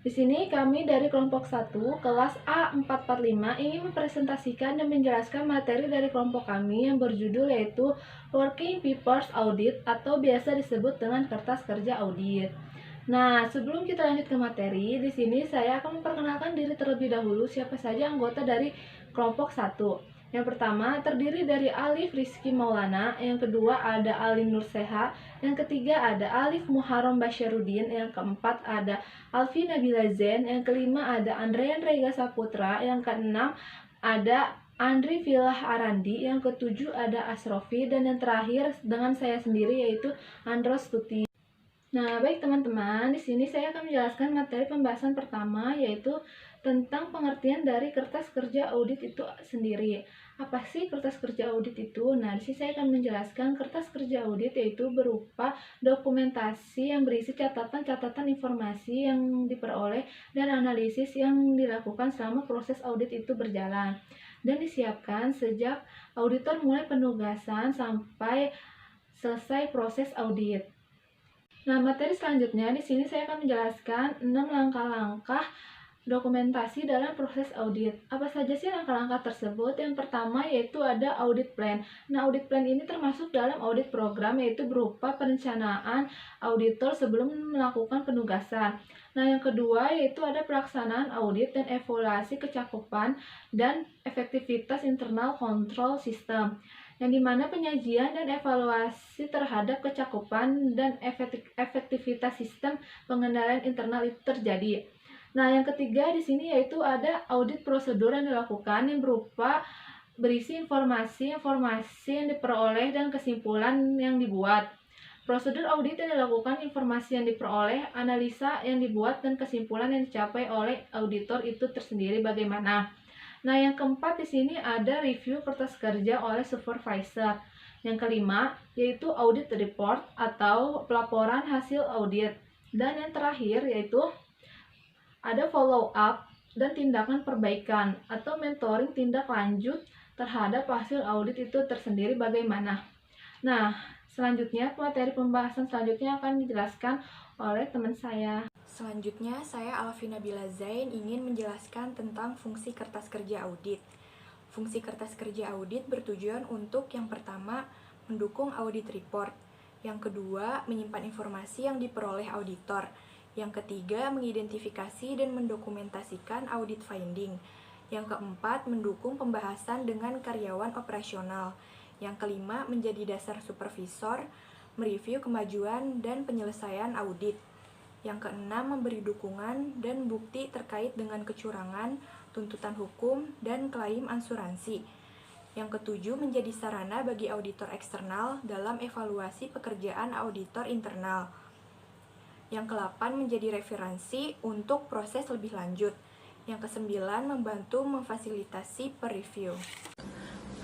Di sini kami dari kelompok 1, kelas A445 ingin mempresentasikan dan menjelaskan materi dari kelompok kami yang berjudul yaitu Working Papers Audit atau biasa disebut dengan kertas kerja audit. Nah, sebelum kita lanjut ke materi, di sini saya akan memperkenalkan diri terlebih dahulu siapa saja anggota dari kelompok 1. Yang pertama terdiri dari Alif Rizky Maulana, yang kedua ada Ali Nurseha, yang ketiga ada Alif Muharram Basyarudin, yang keempat ada Alfi Nabila Zain, yang kelima ada Andrean Rega Saputra, yang keenam ada Andri Filah Arandi, yang ketujuh ada Asrofi, dan yang terakhir dengan saya sendiri yaitu Andros Tuti. Nah, baik teman-teman, di sini saya akan menjelaskan materi pembahasan pertama yaitu tentang pengertian dari kertas kerja audit itu sendiri. Apa sih kertas kerja audit itu? Nah, di sini saya akan menjelaskan kertas kerja audit yaitu berupa dokumentasi yang berisi catatan-catatan informasi yang diperoleh dan analisis yang dilakukan selama proses audit itu berjalan dan disiapkan sejak auditor mulai penugasan sampai selesai proses audit. Nah, materi selanjutnya di sini saya akan menjelaskan 6 langkah-langkah dokumentasi dalam proses audit. Apa saja sih langkah-langkah tersebut? Yang pertama yaitu ada audit plan. Nah, audit plan ini termasuk dalam audit program yaitu berupa perencanaan auditor sebelum melakukan penugasan. Nah, yang kedua yaitu ada pelaksanaan audit dan evaluasi kecakupan dan efektivitas internal control system, yang dimana penyajian dan evaluasi terhadap kecakupan dan efektivitas sistem pengendalian internal itu terjadi. Nah, yang ketiga di sini yaitu ada audit prosedur yang dilakukan yang berupa berisi informasi yang diperoleh dan kesimpulan yang dibuat. Prosedur audit yang dilakukan, informasi yang diperoleh, analisa yang dibuat, dan kesimpulan yang dicapai oleh auditor itu tersendiri bagaimana. Nah, yang keempat di sini ada review kertas kerja oleh supervisor. Yang kelima yaitu audit report atau pelaporan hasil audit. Dan yang terakhir yaitu ada follow up dan tindakan perbaikan atau mentoring tindak lanjut terhadap hasil audit itu tersendiri bagaimana. Nah, selanjutnya materi pembahasan selanjutnya akan dijelaskan oleh teman saya. Selanjutnya, saya Alfi Nabila Zain ingin menjelaskan tentang fungsi kertas kerja audit. Fungsi kertas kerja audit bertujuan untuk yang pertama, mendukung audit report. Yang kedua, menyimpan informasi yang diperoleh auditor. Yang ketiga, mengidentifikasi dan mendokumentasikan audit finding. Yang keempat, mendukung pembahasan dengan karyawan operasional. Yang kelima, menjadi dasar supervisor, mereview kemajuan dan penyelesaian audit. Yang keenam, memberi dukungan dan bukti terkait dengan kecurangan, tuntutan hukum, dan klaim asuransi. Yang ketujuh, menjadi sarana bagi auditor eksternal dalam evaluasi pekerjaan auditor internal. Yang ke-8, menjadi referensi untuk proses lebih lanjut. Yang ke-9, membantu memfasilitasi per-review.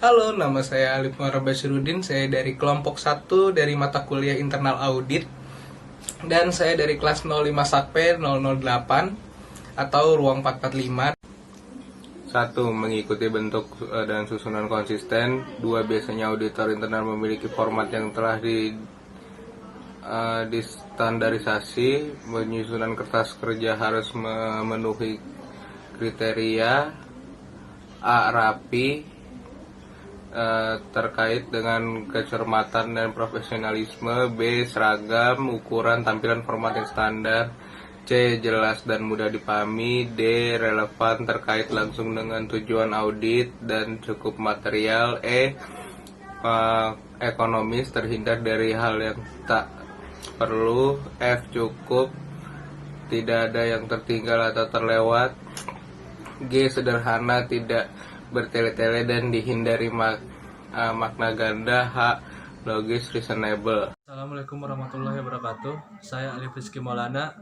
Halo, nama saya Alif Muharram Basyarudin. Saya dari kelompok 1 dari mata kuliah internal audit. Dan saya dari kelas 05 Sakpe 008 atau ruang 445. 1. Mengikuti bentuk dan susunan konsisten. 2. Biasanya auditor internal memiliki format yang telah distandarisasi. Penyusunan kertas kerja harus memenuhi kriteria: A. Rapi, terkait dengan kecermatan dan profesionalisme. B. Seragam, ukuran, tampilan, format yang standar. C. Jelas dan mudah dipahami. D. Relevan, terkait langsung dengan tujuan audit dan cukup material. E. Ekonomis, terhindar dari hal yang tak perlu. F. Cukup, tidak ada yang tertinggal atau terlewat. G. Sederhana, tidak bertele-tele dan dihindari makna ganda. H. Logis, reasonable. Assalamualaikum warahmatullahi wabarakatuh. Saya Alif Rizky Maulana.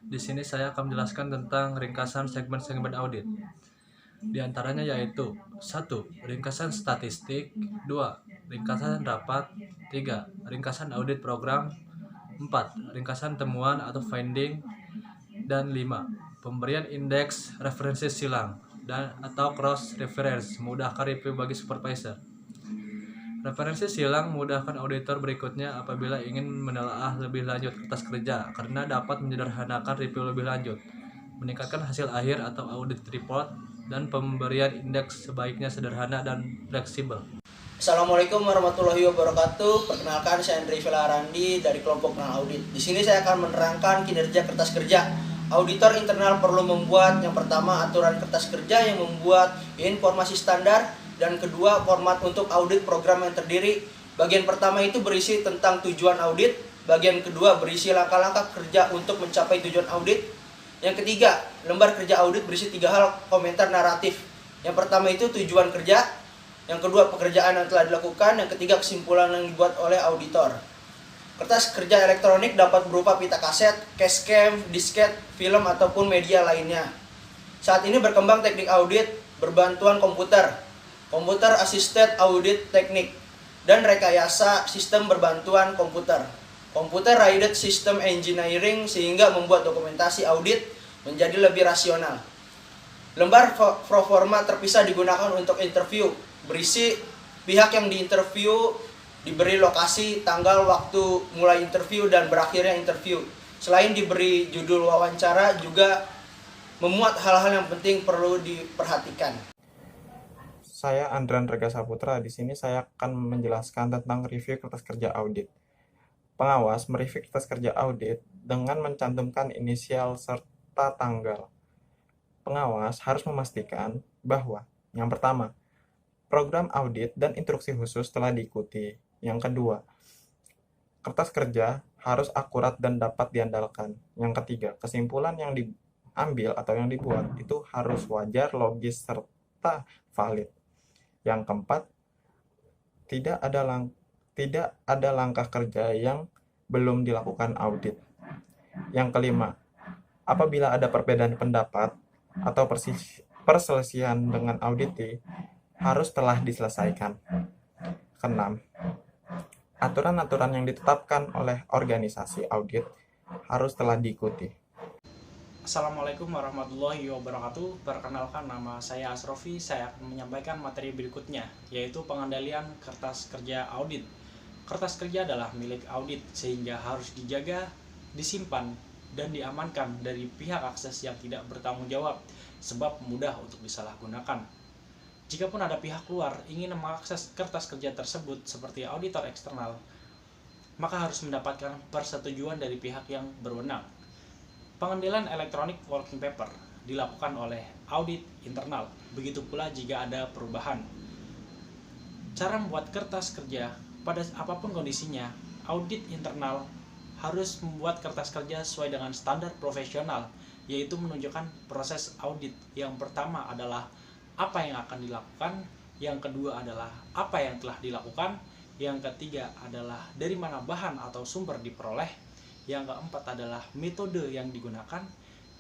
Di sini saya akan menjelaskan tentang ringkasan segmen-segmen audit. Di antaranya yaitu 1. Ringkasan statistik. 2. Ringkasan rapat. 3. Ringkasan audit program. 4. Ringkasan temuan atau finding. Dan 5. Pemberian indeks referensi silang dan atau cross reference, memudahkan review bagi supervisor. Referensi silang memudahkan auditor berikutnya apabila ingin menelaah lebih lanjut kertas kerja karena dapat menyederhanakan review lebih lanjut. meningkatkan hasil akhir atau audit report, dan pemberian indeks sebaiknya sederhana dan fleksibel. Assalamualaikum warahmatullahi wabarakatuh. Perkenalkan, saya Andre Velarandi dari kelompok non-audit. Di sini saya akan menerangkan kinerja kertas kerja. Auditor internal perlu membuat yang pertama aturan kertas kerja yang membuat informasi standar, dan kedua format untuk audit program yang terdiri. Bagian pertama itu berisi tentang tujuan audit, bagian kedua berisi langkah-langkah kerja untuk mencapai tujuan audit. Yang ketiga, lembar kerja audit berisi 3 hal komentar naratif. Yang pertama itu tujuan kerja, yang kedua pekerjaan yang telah dilakukan, yang ketiga kesimpulan yang dibuat oleh auditor. Kertas kerja elektronik dapat berupa pita kaset, cash cam, disket, film, ataupun media lainnya. Saat ini berkembang teknik audit berbantuan komputer, computer assisted audit teknik, dan rekayasa sistem berbantuan komputer, computer aided system engineering, sehingga membuat dokumentasi audit menjadi lebih rasional. Lembar proforma terpisah digunakan untuk interview, berisi pihak yang diinterview, diberi lokasi, tanggal, waktu mulai interview dan berakhirnya interview. Selain diberi judul wawancara, juga memuat hal-hal yang penting perlu diperhatikan. Saya Andran Rega Saputra. Di sini saya akan menjelaskan tentang review kertas kerja audit. Pengawas mereview kertas kerja audit dengan mencantumkan inisial serta tanggal. Pengawas harus memastikan bahwa yang pertama, program audit dan instruksi khusus telah diikuti. Yang kedua, kertas kerja harus akurat dan dapat diandalkan. Yang ketiga, kesimpulan yang diambil atau yang dibuat itu harus wajar, logis, serta valid. Yang keempat, tidak ada langkah kerja yang belum dilakukan audit. Yang kelima, apabila ada perbedaan pendapat atau perselisihan dengan auditi, harus telah diselesaikan. Keenam, aturan-aturan yang ditetapkan oleh organisasi audit harus telah diikuti. Assalamualaikum warahmatullahi wabarakatuh. Perkenalkan, nama saya Asrofi. Saya akan menyampaikan materi berikutnya, yaitu pengendalian kertas kerja audit. Kertas kerja adalah milik audit, sehingga harus dijaga, disimpan, dan diamankan dari pihak akses yang tidak bertanggung jawab, sebab mudah untuk disalahgunakan. Jikapun ada pihak luar ingin mengakses kertas kerja tersebut seperti auditor eksternal, maka harus mendapatkan persetujuan dari pihak yang berwenang. Pengendalian elektronik working paper dilakukan oleh audit internal, begitu pula jika ada perubahan. Cara membuat kertas kerja pada apapun kondisinya, audit internal harus membuat kertas kerja sesuai dengan standar profesional, yaitu menunjukkan proses audit. Yang pertama adalah apa yang akan dilakukan, yang kedua adalah apa yang telah dilakukan, yang ketiga adalah dari mana bahan atau sumber diperoleh, yang keempat adalah metode yang digunakan,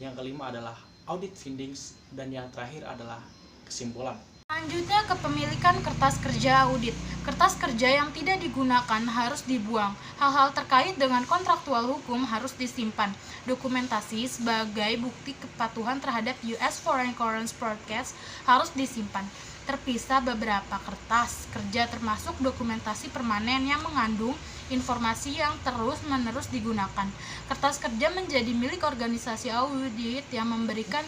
yang kelima adalah audit findings, dan yang terakhir adalah kesimpulan. Selanjutnya, kepemilikan kertas kerja audit. Kertas kerja yang tidak digunakan harus dibuang. Hal-hal terkait dengan kontraktual hukum harus disimpan. Dokumentasi sebagai bukti kepatuhan terhadap US Foreign Currency Broadcast harus disimpan. Terpisah beberapa kertas kerja termasuk dokumentasi permanen yang mengandung informasi yang terus-menerus digunakan. Kertas kerja menjadi milik organisasi audit yang memberikan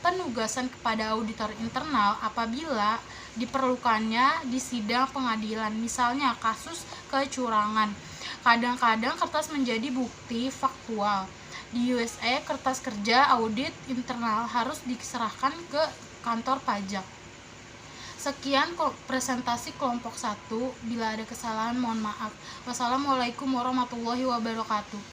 penugasan kepada auditor internal apabila diperlukannya di sidang pengadilan, misalnya kasus kecurangan. Kadang-kadang kertas menjadi bukti faktual. Di USA, kertas kerja audit internal harus diserahkan ke kantor pajak. Sekian presentasi kelompok 1. Bila ada kesalahan mohon maaf. Wassalamualaikum warahmatullahi wabarakatuh.